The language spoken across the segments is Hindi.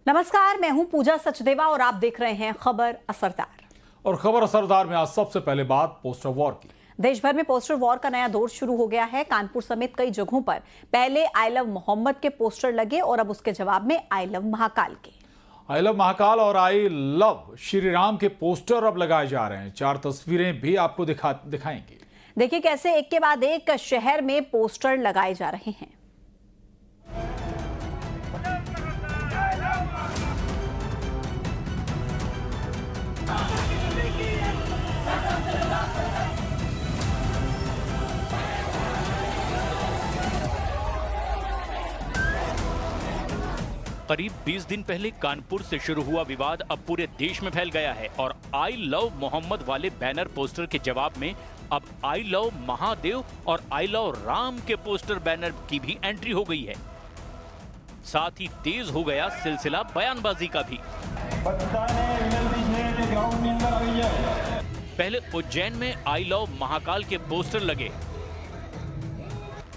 नमस्कार, मैं हूं पूजा सचदेवा और आप देख रहे हैं खबर असरदार। और खबर असरदार में आज सबसे पहले बात पोस्टर वॉर की। देश भर में पोस्टर वॉर का नया दौर शुरू हो गया है। कानपुर समेत कई जगहों पर पहले आई लव मोहम्मद के पोस्टर लगे और अब उसके जवाब में आई लव महाकाल के। आई लव महाकाल और आई लव श्री राम के पोस्टर अब लगाए जा रहे हैं। 4 तस्वीरें भी आपको दिखाएंगे। देखिए कैसे एक के बाद एक शहर में पोस्टर लगाए जा रहे हैं। करीब 20 दिन पहले कानपुर से शुरू हुआ विवाद अब पूरे देश में फैल गया है और आई लव मोहम्मद वाले बैनर पोस्टर के जवाब में अब आई लव महादेव और आई लव राम के पोस्टर बैनर की भी एंट्री हो गई है। साथ ही तेज हो गया सिलसिला बयानबाजी का भी। पहले उज्जैन में आई लव महाकाल के पोस्टर लगे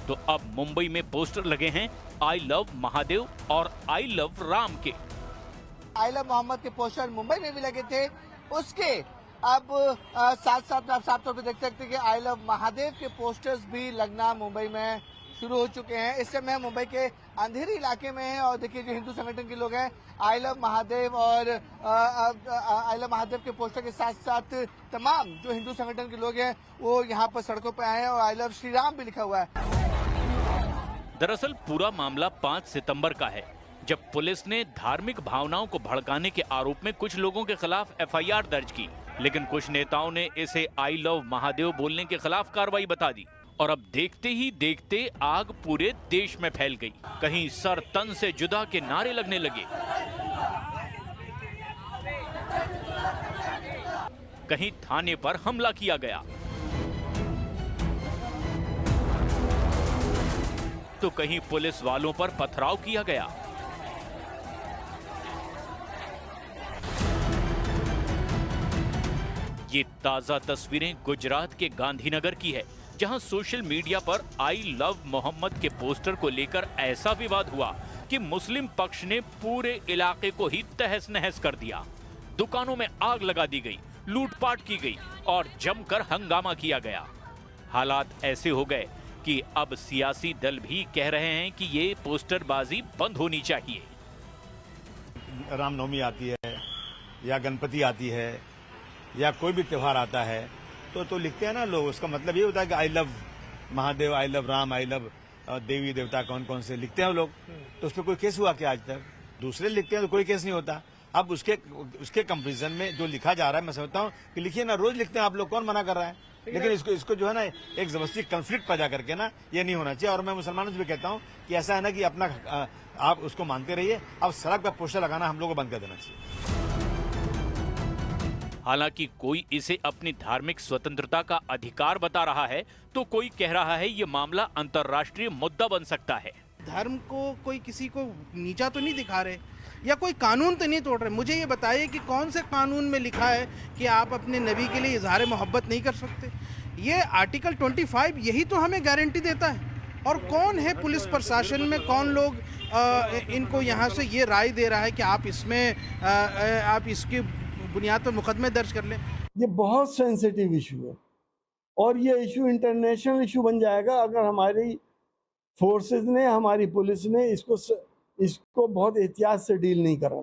तो अब मुंबई में पोस्टर लगे हैं आई लव महादेव और आई लव राम के। आई लव मोहम्मद के पोस्टर मुंबई में भी लगे थे, उसके अब साथ साथ आप साफ तौर पे देख सकते हैं कि आई लव महादेव के पोस्टर्स भी लगना मुंबई में शुरू हो चुके हैं। इस समय मुंबई के अंधेरी इलाके में है और देखिए जो हिंदू संगठन के लोग हैं आई लव महादेव और आई लव महादेव के पोस्टर के साथ साथ तमाम जो हिंदू संगठन के लोग हैं वो यहाँ पर सड़कों पर आए हैं और आई लव श्री राम भी लिखा हुआ है। दरअसल पूरा मामला 5 सितंबर का है, जब पुलिस ने धार्मिक भावनाओं को भड़काने के आरोप में कुछ लोगों के खिलाफ एफआईआर दर्ज की, लेकिन कुछ नेताओं ने इसे आई लव महादेव बोलने के खिलाफ कार्रवाई बता दी और अब देखते ही देखते आग पूरे देश में फैल गई। कहीं सर तन से जुदा के नारे लगने लगे, कहीं थाने पर हमला किया गया तो कहीं पुलिस वालों पर पथराव किया गया। ये ताजा तस्वीरें गुजरात के गांधीनगर की है, जहां सोशल मीडिया पर आई लव मोहम्मद के पोस्टर को लेकर ऐसा विवाद हुआ कि मुस्लिम पक्ष ने पूरे इलाके को ही तहस नहस कर दिया। दुकानों में आग लगा दी गई, लूटपाट की गई और जमकर हंगामा किया गया। हालात ऐसे हो गए कि अब सियासी दल भी कह रहे हैं कि ये पोस्टरबाजी बंद होनी चाहिए। रामनवमी आती है या गणपति आती है या कोई भी त्योहार आता है तो लिखते हैं ना लोग, उसका मतलब ये होता है कि I love Mahadev, I love Ram, I love देवी देवता कौन कौन से लिखते हैं लोग। तो उस पर कोई केस हुआ क्या आज तक? दूसरे लिखते हैं तो कोई केस नहीं होता। अब उसके कंपेरिजन में जो लिखा जा रहा है, मैं समझता हूँ कि लिखिए ना, रोज लिखते हैं आप लोग, कौन मना कर रहा है? लेकिन इसको जो है ना एक जबरदस्ती कंफ्लिक्ट पैदा करके ना ये नहीं होना चाहिए। और मैं मुसलमानों से भी कहता हूँ कि ऐसा है ना कि अपना आप उसको मानते रहिए, अब सड़क पर पोस्टर लगाना हम लोग को बंद कर देना चाहिए। हालांकि कोई इसे अपनी धार्मिक स्वतंत्रता का अधिकार बता रहा है तो कोई कह रहा है ये मामला अंतर्राष्ट्रीय मुद्दा बन सकता है। धर्म को कोई किसी को नीचा तो नहीं दिखा रहे या कोई कानून तो नहीं तोड़ रहे। मुझे ये बताइए कि कौन से कानून में लिखा है कि आप अपने नबी के लिए इजहार मोहब्बत नहीं कर सकते? ये आर्टिकल 25 यही तो हमें गारंटी देता है। और कौन है पुलिस प्रशासन में, कौन लोग इनको यहाँ से ये राय दे रहा है कि आप इसमें आप इसकी बुनियाद पर मुकदमे दर्ज कर लें? ये बहुत सेंसिटिव इशू है और ये इशू इंटरनेशनल इशू बन जाएगा अगर हमारी फोर्सेस ने, हमारी पुलिस ने इसको बहुत एहतियात से डील नहीं करा।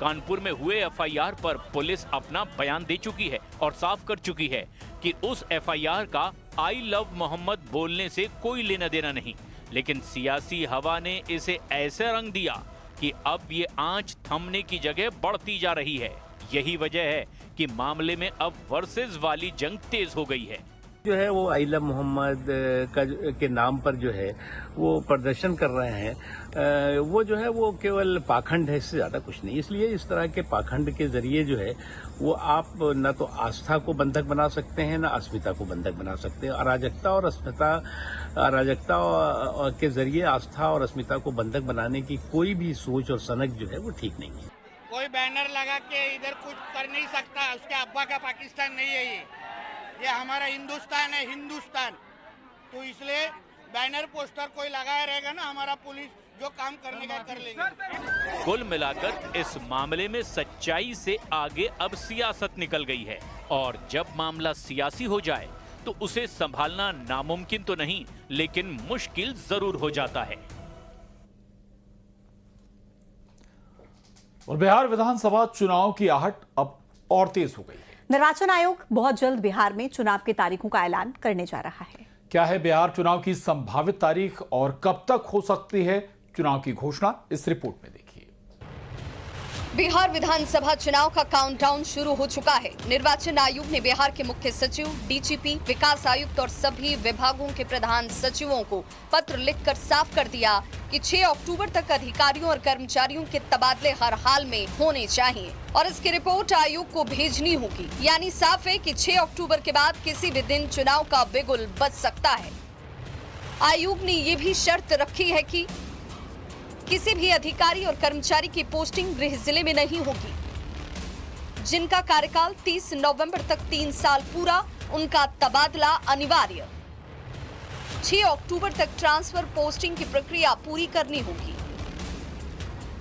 कानपुर में हुए एफआईआर पर पुलिस अपना बयान दे चुकी है और साफ कर चुकी है कि उस एफआईआर का आई लव मोहम्मद बोलने से कोई लेना देना नहीं, लेकिन सियासी हवा ने इसे ऐसे रंग दिया कि अब ये आंच थमने की जगह बढ़ती जा रही है। यही वजह है कि मामले में अब वर्सेस वाली जंग तेज हो गई है। जो है वो आई लव मोहम्मद के नाम पर जो है वो प्रदर्शन कर रहे हैं, वो जो है वो केवल पाखंड है, इससे ज़्यादा कुछ नहीं। इसलिए इस तरह के पाखंड के जरिए जो है वो आप न तो आस्था को बंधक बना सकते हैं, न अस्मिता को बंधक बना सकते हैं। अराजकता और अस्मिता, अराजकता के जरिए आस्था और अस्मिता को बंधक बनाने की कोई भी सोच और सनक जो है वो ठीक नहीं है। कोई बैनर लगा के इधर कुछ कर नहीं सकता, उसके अब्बा का पाकिस्तान नहीं है ये हमारा हिंदुस्तान है, हिंदुस्तान। तो इसलिए बैनर पोस्टर कोई लगाया रहेगा ना, हमारा पुलिस जो काम करने का कर लेंगे। कुल मिलाकर इस मामले में सच्चाई से आगे अब सियासत निकल गई है और जब मामला सियासी हो जाए तो उसे संभालना नामुमकिन तो नहीं लेकिन मुश्किल जरूर हो जाता है। और बिहार विधानसभा चुनाव की आहट अब और तेज हो गई है। निर्वाचन आयोग बहुत जल्द बिहार में चुनाव की तारीखों का ऐलान करने जा रहा है। क्या है बिहार चुनाव की संभावित तारीख और कब तक हो सकती है चुनाव की घोषणा, इस रिपोर्ट में देखिए। बिहार विधानसभा चुनाव का काउंटडाउन शुरू हो चुका है। निर्वाचन आयोग ने बिहार के मुख्य सचिव, डीजीपी, विकास आयुक्त और सभी विभागों के प्रधान सचिवों को पत्र लिखकर साफ कर दिया कि 6 अक्टूबर तक अधिकारियों और कर्मचारियों के तबादले हर हाल में होने चाहिए और इसकी रिपोर्ट आयोग को भेजनी होगी। यानी साफ है कि 6 अक्टूबर के बाद किसी भी दिन चुनाव का बिगुल बज सकता है। आयोग ने ये भी शर्त रखी है कि किसी भी अधिकारी और कर्मचारी की पोस्टिंग गृह जिले में नहीं होगी। जिनका कार्यकाल 30 नवंबर तक 3 साल पूरा, उनका तबादला अनिवार्य। 6 अक्टूबर तक ट्रांसफर पोस्टिंग की प्रक्रिया पूरी करनी होगी।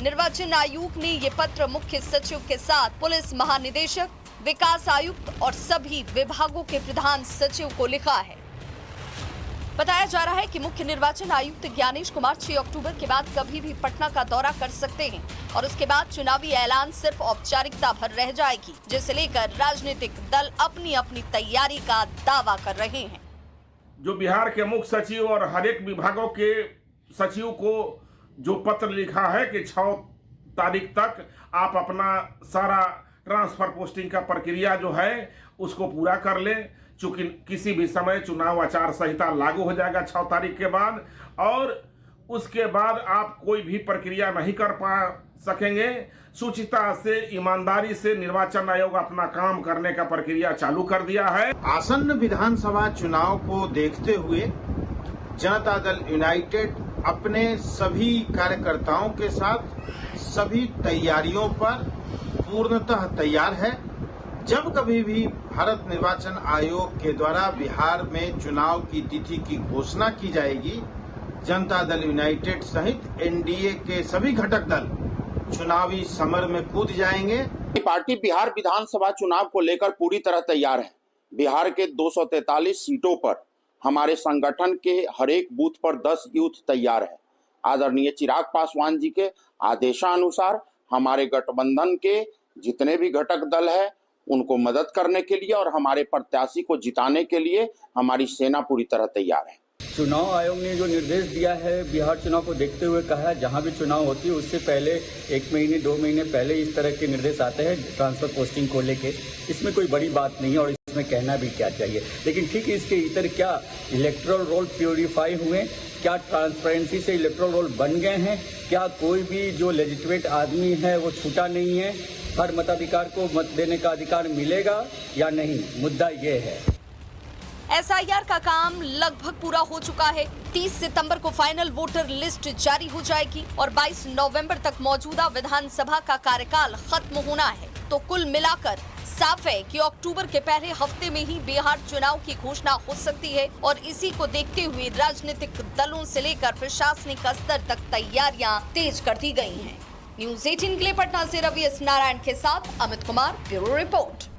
निर्वाचन आयोग ने ये पत्र मुख्य सचिव के साथ पुलिस महानिदेशक, विकास आयुक्त और सभी विभागों के प्रधान सचिव को लिखा है। बताया जा रहा है कि मुख्य निर्वाचन आयुक्त ज्ञानेश कुमार 6 अक्टूबर के बाद कभी भी पटना का दौरा कर सकते हैं और उसके बाद चुनावी ऐलान सिर्फ औपचारिकता भर रह जाएगी, जिसे लेकर राजनीतिक दल अपनी अपनी तैयारी का दावा कर रहे हैं। जो बिहार के मुख्य सचिव और हर एक विभागों के सचिव को जो पत्र लिखा है कि 6 तारीख तक आप अपना सारा ट्रांसफर पोस्टिंग का प्रक्रिया जो है उसको पूरा कर लें, चूंकि किसी भी समय चुनाव आचार संहिता लागू हो जाएगा 6 तारीख के बाद और उसके बाद आप कोई भी प्रक्रिया नहीं कर पा सकेंगे। शुचिता से, ईमानदारी से निर्वाचन आयोग अपना काम करने का प्रक्रिया चालू कर दिया है। आसन्न विधानसभा चुनाव को देखते हुए जनता दल यूनाइटेड अपने सभी कार्यकर्ताओं के साथ सभी तैयारियों पर पूर्णतः तैयार है। जब कभी भी भारत निर्वाचन आयोग के द्वारा बिहार में चुनाव की तिथि की घोषणा की जाएगी, जनता दल यूनाइटेड सहित एनडीए के सभी घटक दल चुनावी समर में कूद जाएंगे। पार्टी बिहार विधानसभा चुनाव को लेकर पूरी तरह तैयार है। बिहार के 243 सीटों पर हमारे संगठन के हर एक बूथ पर 10 यूथ तैयार है। आदरणीय चिराग पासवान जी के आदेशानुसार हमारे गठबंधन के जितने भी घटक दल है उनको मदद करने के लिए और हमारे प्रत्याशी को जिताने के लिए हमारी सेना पूरी तरह तैयार है। चुनाव आयोग ने जो निर्देश दिया है, बिहार चुनाव को देखते हुए कहा है जहां भी चुनाव होती है उससे पहले 1 महीने 2 महीने पहले इस तरह के निर्देश आते हैं ट्रांसफर पोस्टिंग को लेके। इसमें कोई बड़ी बात नहीं है और इसमें कहना भी क्या चाहिए, लेकिन ठीक है इसके इतर क्या इलेक्टोरल रोल प्योरीफाई हुए, क्या ट्रांसपेरेंसी से इलेक्टोरल रोल बन गए हैं, क्या कोई भी जो लेजिटिमेट आदमी है वो छूटा नहीं है, हर मताधिकार को मत देने का अधिकार मिलेगा या नहीं, मुद्दा ये है। एसआईआर का काम लगभग पूरा हो चुका है। 30 सितंबर को फाइनल वोटर लिस्ट जारी हो जाएगी और 22 नवंबर तक मौजूदा विधानसभा का कार्यकाल खत्म होना है। तो कुल मिलाकर साफ है कि अक्टूबर के पहले हफ्ते में ही बिहार चुनाव की घोषणा हो सकती है और इसी को देखते हुए राजनीतिक दलों से लेकर प्रशासनिक स्तर तक तैयारियां तेज कर दी गई हैं। न्यूज़ 18 के लिए पटना से रवि एस नारायण के साथ अमित कुमार, ब्यूरो रिपोर्ट।